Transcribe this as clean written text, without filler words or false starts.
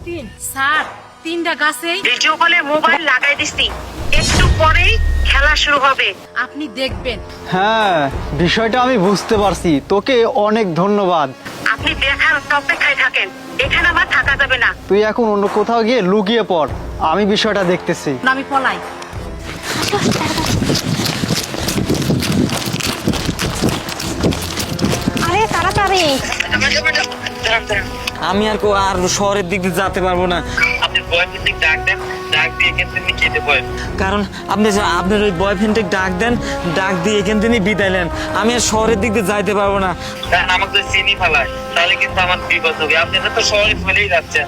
Sir 3টা গাছেই video কলে মোবাইল লাগাই দিছি, একটু পরেই খেলা শুরু হবে। আপনি দেখবেন। হ্যাঁ, বিষয়টা আমি বুঝতে পারছি। তোকে অনেক ধন্যবাদ। আপনি দেখার অপেক্ষায় থাকেন, এখানে আমার থাকা যাবে না। তুই এখন অন্য কোথাও গিয়ে লুকিয়ে পড়, আমি বিষয়টা দেখতেছি। না, আমি পলাই। আরে তাড়াতাড়ি। আমি আর শহরের দিক দিয়ে যেতে পারবো না, আপনি বয়ফ্রেন্ডকে ডাক দেন, ডাক দিয়ে এখান থেকে খেতে পারেন। কারণ আপনার ওই বয়ফ্রেন্ডকে ডাক দেন, ডাক দিয়ে এখান থেকে বিদায় নেন। আমি আর শহরের দিক দিয়ে যাইতে পারবো না। আমাকে চিনি ফেলায়, তাহলে কিন্তু আমার বিপদ হবে। আপনি তো শহরে ফেলেই যাচ্ছেন।